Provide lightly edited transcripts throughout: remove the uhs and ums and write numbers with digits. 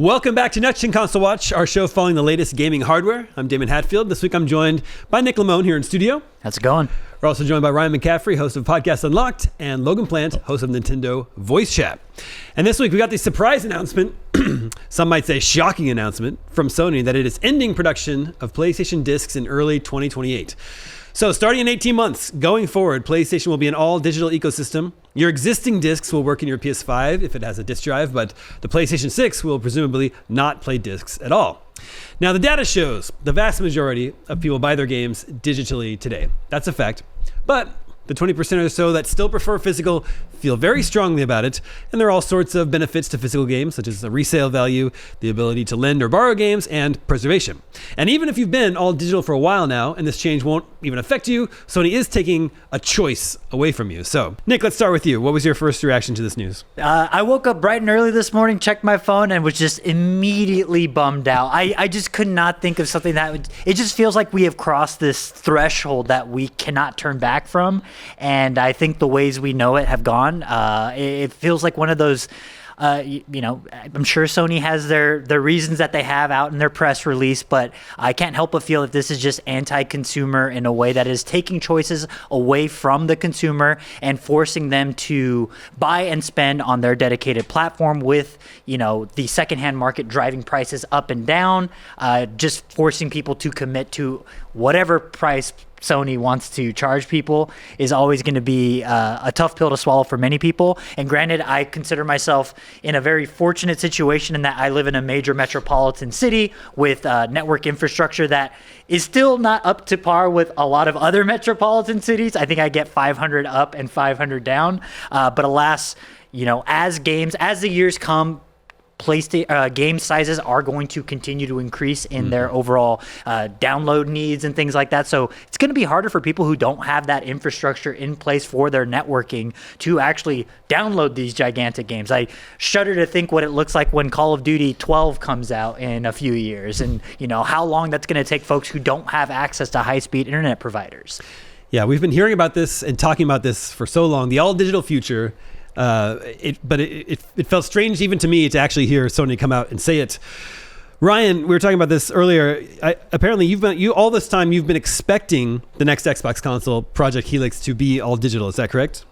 Welcome back to Next Gen Console Watch, our show following the latest gaming hardware. I'm Damon Hatfield. This week I'm joined by Nick Lamone here in studio. How's it going? We're also joined by Ryan McCaffrey, host of Podcast Unlocked, and Logan Plant, host of Nintendo Voice Chat. And this week we got the surprise announcement, some might say shocking announcement, from Sony that it is ending production of PlayStation discs in early 2028. So starting in 18 months, going forward, PlayStation will be an all-digital ecosystem. Your existing discs will work in your PS5 if it has a disc drive, but the PlayStation 6 will presumably not play discs at all. Now, the data shows the vast majority of people buy their games digitally today. That's a fact. But the 20% or so that still prefer physical feel very strongly about it, and there are all sorts of benefits to physical games, such as the resale value, the ability to lend or borrow games, and preservation. And even if you've been all digital for a while now, and this change won't even affect you, Sony is taking a choice away from you. So, Nick, let's start with you. What was your first reaction to this news? I woke up bright and early this morning, checked my phone, and was just immediately bummed out. I just could not think of something it just feels like we have crossed this threshold that we cannot turn back from. And I think the ways we know it have gone. It feels like one of those, I'm sure Sony has their reasons that they have out in their press release, but I can't help but feel that this is just anti-consumer in a way that is taking choices away from the consumer and forcing them to buy and spend on their dedicated platform with, the secondhand market driving prices up and down, just forcing people to commit to whatever price Sony wants to charge people is always going to be a tough pill to swallow for many people. And granted, I consider myself in a very fortunate situation in that I live in a major metropolitan city with network infrastructure that is still not up to par with a lot of other metropolitan cities. I think I get 500 up and 500 down. But alas, as the years come, game sizes are going to continue to increase in their overall download needs and things like that. So it's going to be harder for people who don't have that infrastructure in place for their networking to actually download these gigantic games. I shudder to think what it looks like when Call of Duty 12 comes out in a few years, and how long that's going to take folks who don't have access to high-speed internet providers. Yeah, we've been hearing about this and talking about this for so long, the all-digital future. It felt strange even to me to actually hear Sony come out and say it. Ryan, we were talking about this earlier. Apparently, all this time you've been expecting the next Xbox console, Project Helix, to be all digital. Is that correct?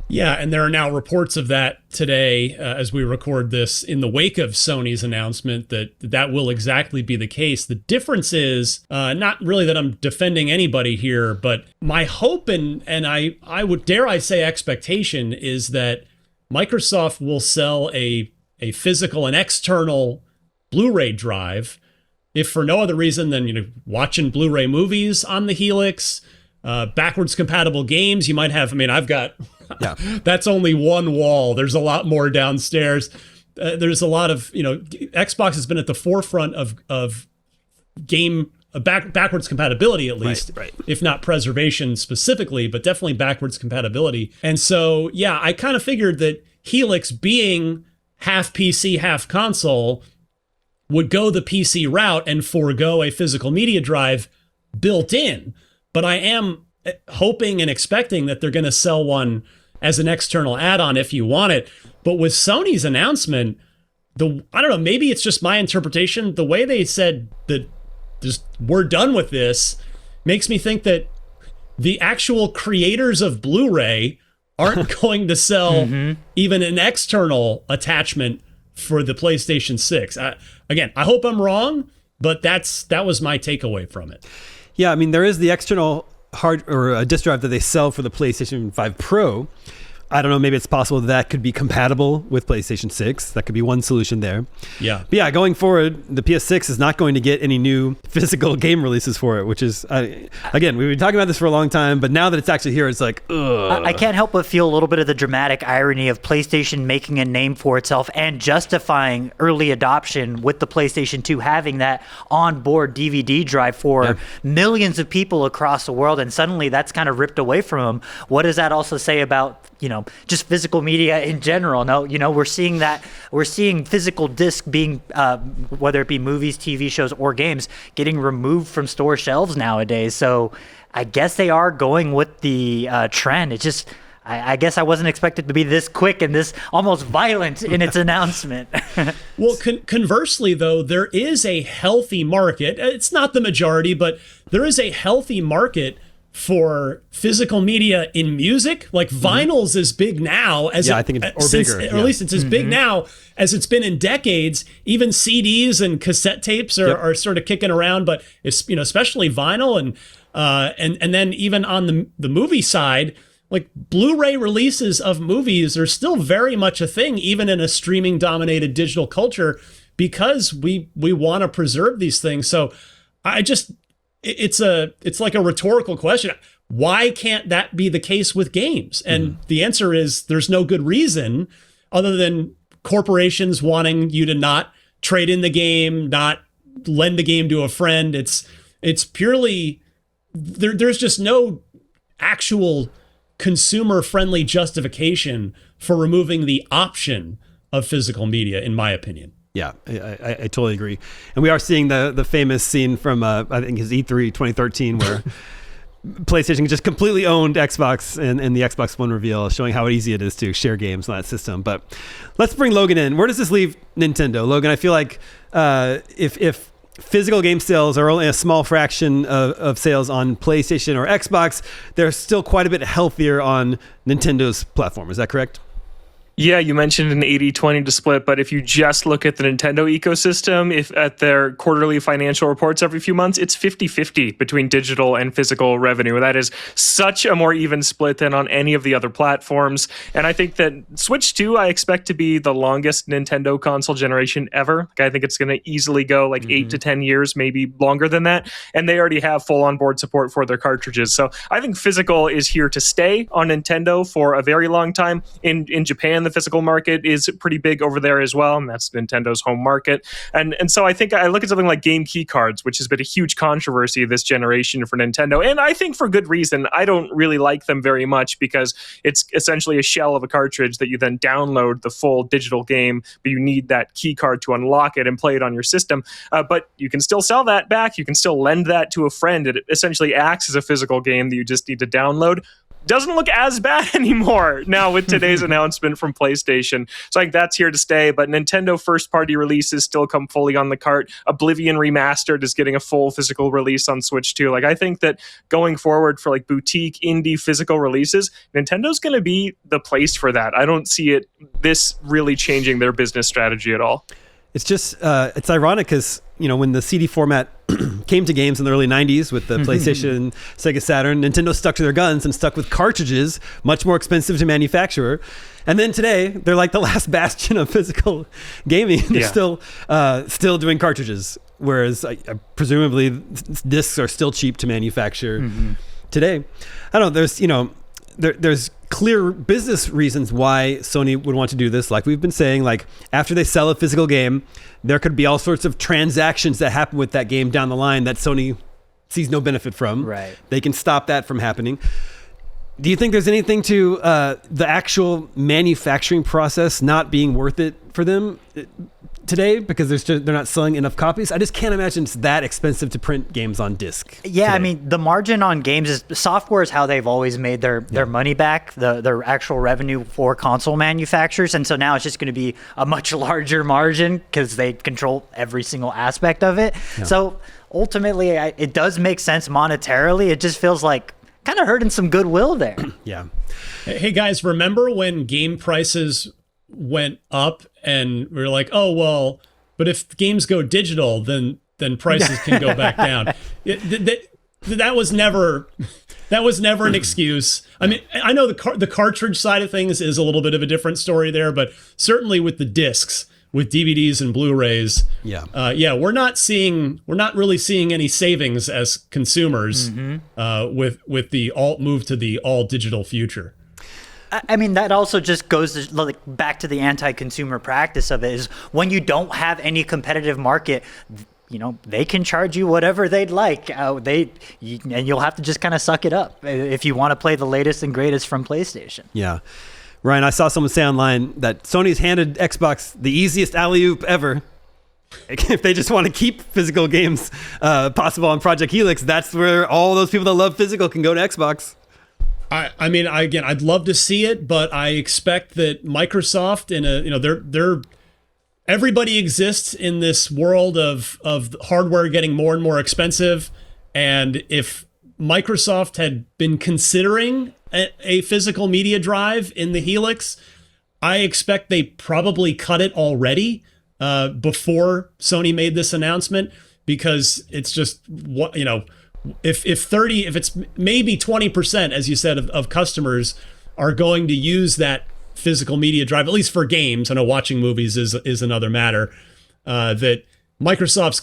Yeah, and there are now reports of that today as we record this in the wake of Sony's announcement that will exactly be the case. The difference is not really that I'm defending anybody here, but my hope and I would dare I say expectation is that Microsoft will sell a physical and external Blu-ray drive, if for no other reason than watching Blu-ray movies on the Helix, backwards compatible games. You might have, I've got. Yeah. That's only one wall. There's a lot more downstairs. There's a lot of, Xbox has been at the forefront of game backwards compatibility, at least, right. If not preservation specifically, but definitely backwards compatibility. And so, yeah, I kind of figured that Helix, being half PC, half console, would go the PC route and forego a physical media drive built in. But I am hoping and expecting that they're going to sell one as an external add-on if you want it. But with Sony's announcement, I don't know, maybe it's just my interpretation. The way they said that just we're done with this makes me think that the actual creators of Blu-ray aren't going to sell even an external attachment for the PlayStation 6. Again, I hope I'm wrong, but that was my takeaway from it. Yeah, there is the external hard or a disk drive that they sell for the PlayStation 5 Pro. I don't know, maybe it's possible that could be compatible with PlayStation 6. That could be one solution there. Yeah. But yeah, going forward, the PS6 is not going to get any new physical game releases for it, which is, again, we've been talking about this for a long time, but now that it's actually here, it's like, ugh. I can't help but feel a little bit of the dramatic irony of PlayStation making a name for itself and justifying early adoption with the PlayStation 2 having that onboard DVD drive for millions of people across the world, and suddenly that's kind of ripped away from them. What does that also say about just physical media in general? No, we're seeing physical disc being, whether it be movies, TV shows, or games, getting removed from store shelves nowadays. So I guess they are going with the trend. It's just, I guess I wasn't expected to be this quick and this almost violent in its announcement. Well, conversely, though, there is a healthy market. It's not the majority, but there is a healthy market for physical media in music. Like vinyl's as big now as I think or bigger, or at least it's as big now as it's been in decades. Even CDs and cassette tapes are sort of kicking around, but it's, especially vinyl and then even on the movie side, like Blu-ray releases of movies are still very much a thing, even in a streaming dominated digital culture, because we want to preserve these things. So it's like a rhetorical question. Why can't that be the case with games? And the answer is there's no good reason other than corporations wanting you to not trade in the game, not lend the game to a friend. It's purely there's just no actual consumer friendly justification for removing the option of physical media, in my opinion. Yeah, I totally agree. And we are seeing the famous scene from, I think his E3 2013, where PlayStation just completely owned Xbox and the Xbox One reveal, showing how easy it is to share games on that system. But let's bring Logan in. Where does this leave Nintendo? Logan, I feel like if physical game sales are only a small fraction of sales on PlayStation or Xbox, they're still quite a bit healthier on Nintendo's platform. Is that correct? Yeah, you mentioned an 80-20 split, but if you just look at the Nintendo ecosystem, if at their quarterly financial reports every few months, it's 50-50 between digital and physical revenue. That is such a more even split than on any of the other platforms. And I think that Switch 2, I expect to be the longest Nintendo console generation ever. I think it's going to easily go like 8 to 10 years, maybe longer than that. And they already have full on-board support for their cartridges. So I think physical is here to stay on Nintendo for a very long time. In Japan, the physical market is pretty big over there as well, and that's Nintendo's home market. And so I think I look at something like game key cards, which has been a huge controversy this generation for Nintendo, and I think for good reason. I don't really like them very much because it's essentially a shell of a cartridge that you then download the full digital game, but you need that key card to unlock it and play it on your system. But you can still sell that back. You can still lend that to a friend. It essentially acts as a physical game that you just need to download. Doesn't look as bad anymore now with today's announcement from PlayStation. So I think that's here to stay, but Nintendo first-party releases still come fully on the cart. Oblivion Remastered is getting a full physical release on Switch too. Like, I think that going forward for like boutique indie physical releases, Nintendo's going to be the place for that. I don't see this really changing their business strategy at all. It's just, it's ironic because, when the CD format came to games in the early 90s with the PlayStation, Sega Saturn, Nintendo stuck to their guns and stuck with cartridges, much more expensive to manufacture. And then today, they're like the last bastion of physical gaming. They're still doing cartridges, whereas presumably discs are still cheap to manufacture today. I don't know, there's clear business reasons why Sony would want to do this. Like we've been saying, like after they sell a physical game, there could be all sorts of transactions that happen with that game down the line that Sony sees no benefit from. Right. They can stop that from happening. Do you think there's anything to the actual manufacturing process not being worth it for them today because they're not selling enough copies? I just can't imagine it's that expensive to print games on disc. Yeah, today. I mean, the margin on games is software is how they've always made their money back, their actual revenue for console manufacturers. And so now it's just going to be a much larger margin because they control every single aspect of it. Yeah. So ultimately, it does make sense monetarily. It just feels like kind of hurting some goodwill there. Yeah. Hey guys, remember when game prices went up and we were like, oh, well, but if games go digital, then prices can go back down. That was never an excuse. I mean, I know the cartridge side of things is a little bit of a different story there, but certainly with the discs, with DVDs and Blu-rays, we're not really seeing any savings as consumers with the move to the all digital future. I mean, that also just goes to, back to the anti-consumer practice of it is when you don't have any competitive market, they can charge you whatever they'd like. And you'll have to just kind of suck it up if you want to play the latest and greatest from PlayStation. Yeah. Ryan, I saw someone say online that Sony's handed Xbox the easiest alley-oop ever. If they just want to keep physical games possible on Project Helix, that's where all those people that love physical can go to Xbox. I mean, again, I'd love to see it, but I expect that Microsoft they're everybody exists in this world of hardware getting more and more expensive. And if Microsoft had been considering a physical media drive in the Helix, I expect they probably cut it already before Sony made this announcement, because it's just what, if it's maybe 20%, as you said, of customers are going to use that physical media drive, at least for games. I know watching movies is another matter. That Microsoft's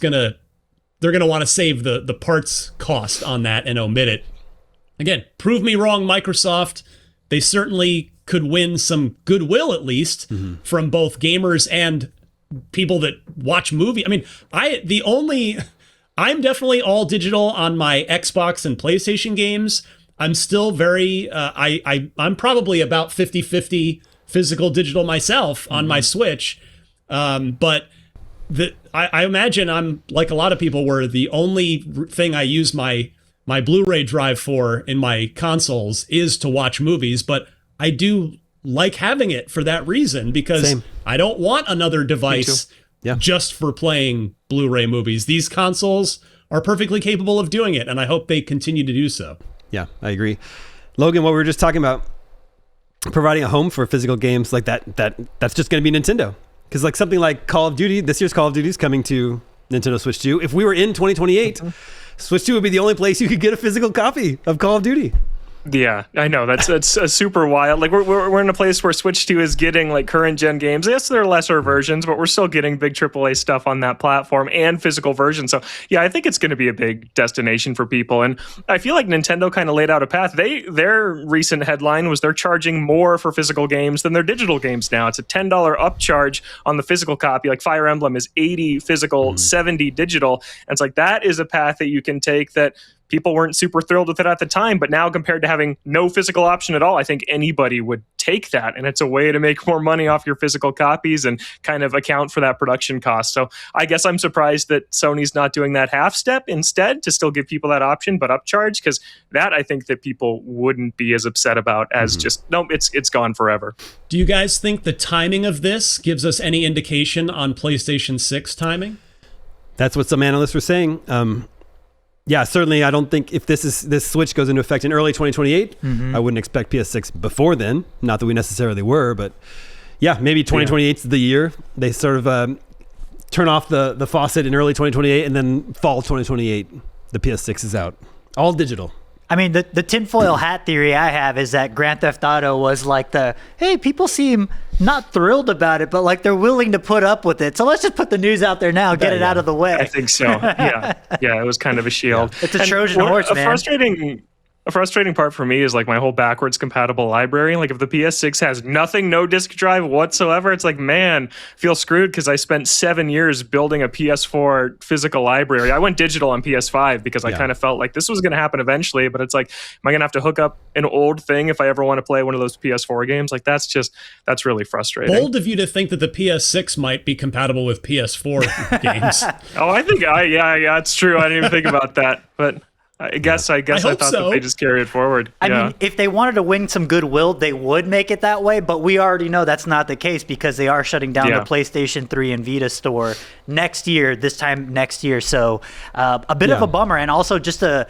they're gonna want to save the parts cost on that and omit it. Again, prove me wrong, Microsoft. They certainly could win some goodwill, at least, from both gamers and people that watch movies. I mean, I'm definitely all digital on my Xbox and PlayStation games. I'm still very, I'm probably about 50-50 physical digital myself on my Switch. But I imagine I'm like a lot of people, where the only thing I use my Blu-ray drive for in my consoles is to watch movies. But I do like having it for that reason, because Same. I don't want another device just for playing Blu-ray movies. These consoles are perfectly capable of doing it, and I hope they continue to do so. Yeah, I agree. Logan, what we were just talking about, providing a home for physical games like that's just going to be Nintendo. Because like something like Call of Duty, this year's Call of Duty is coming to Nintendo Switch 2. If we were in 2028, Switch 2 would be the only place you could get a physical copy of Call of Duty. Yeah, I know. That's a super wild. Like we're in a place where Switch 2 is getting like current gen games. Yes, they're lesser versions, but we're still getting big AAA stuff on that platform and physical versions. So yeah, I think it's going to be a big destination for people. And I feel like Nintendo kind of laid out a path. Their recent headline was they're charging more for physical games than their digital games now. It's a $10 upcharge on the physical copy. Like Fire Emblem is 80 physical, 70 digital. And it's like that is a path that you can take that people weren't super thrilled with it at the time, but now compared to having no physical option at all, I think anybody would take that. And it's a way to make more money off your physical copies and kind of account for that production cost. So I guess I'm surprised that Sony's not doing that half step instead to still give people that option, but upcharge, because that I think that people wouldn't be as upset about as just, no, it's gone forever. Do you guys think the timing of this gives us any indication on PlayStation 6 timing? That's what some analysts were saying. Yeah, certainly. I don't think if this Switch goes into effect in early 2028, I wouldn't expect PS6 before then. Not that we necessarily were, but yeah, maybe 2028 is the year they sort of turn off the faucet in early 2028, and then fall 2028, the PS6 is out, all digital. I mean, the tinfoil hat theory I have is that Grand Theft Auto was like hey, people seem not thrilled about it, but like they're willing to put up with it. So let's just put the news out there now, get it out of the way. I think so. Yeah, it was kind of a shield. It's a Trojan horse, man. A frustrating part for me is like my whole backwards compatible library. Like if the PS6 has nothing, no disk drive whatsoever, it's like, man, I feel screwed because I spent 7 years building a PS4 physical library. I went digital on PS5 because I kind of felt like this was going to happen eventually, but it's like, am I going to have to hook up an old thing if I ever want to play one of those PS4 games? Like that's really frustrating. Bold of you to think that the PS6 might be compatible with PS4 games. Oh, I think, yeah, it's true. I didn't even think about that, but I guess I thought that they just carry it forward. I mean, if they wanted to win some goodwill, they would make it that way. But we already know that's not the case because they are shutting down the PlayStation 3 and Vita store this time next year. So a bit of a bummer, and also just a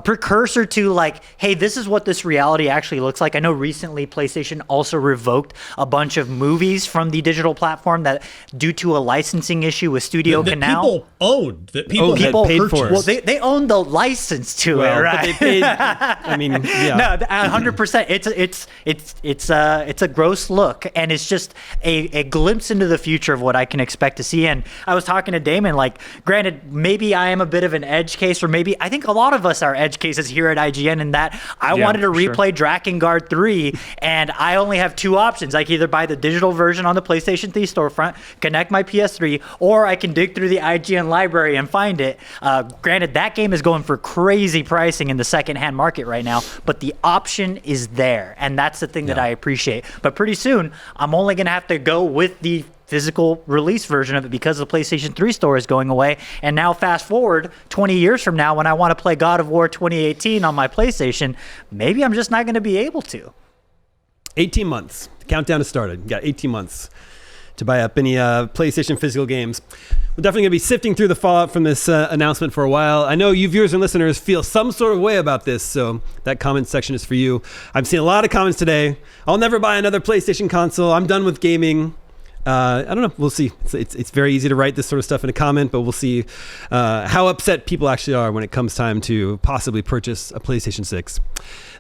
precursor to like, hey, this is what this reality actually looks like. I know recently PlayStation also revoked a bunch of movies from the digital platform that due to a licensing issue with Studio Canal. People owned, that people paid for. Well, they own the license to it, right? But they paid, I mean, yeah. No, 100%. It's a gross look, and it's just a glimpse into the future of what I can expect to see. And I was talking to Damon, like, granted, maybe I am a bit of an edge case, or maybe I think a lot of us are edge cases here at IGN, in that I wanted to replay Drakengard 3, and I only have two options. I can either buy the digital version on the PlayStation 3 storefront, connect my PS3, or I can dig through the IGN library and find it. Granted, that game is going for crazy pricing in the secondhand market right now, but the option is there, and that's the thing that I appreciate. But pretty soon, I'm only going to have to go with the physical release version of it because the PlayStation 3 store is going away. And now fast forward 20 years from now, when I want to play God of War 2018 on my PlayStation, maybe I'm just not going to be able to. 18 months. The countdown has started. You got 18 months to buy up any PlayStation physical games. We're definitely going to be sifting through the fallout from this announcement for a while. I know you viewers and listeners feel some sort of way about this, so that comment section is for you. I've seen a lot of comments today. I'll never buy another PlayStation console. I'm done with gaming. I don't know. We'll see. It's very easy to write this sort of stuff in a comment, but we'll see how upset people actually are when it comes time to possibly purchase a PlayStation 6.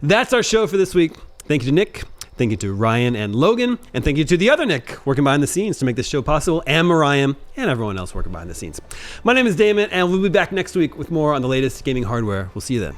That's our show for this week. Thank you to Nick. Thank you to Ryan and Logan. And thank you to the other Nick working behind the scenes to make this show possible, and Mariam and everyone else working behind the scenes. My name is Damon, and we'll be back next week with more on the latest gaming hardware. We'll see you then.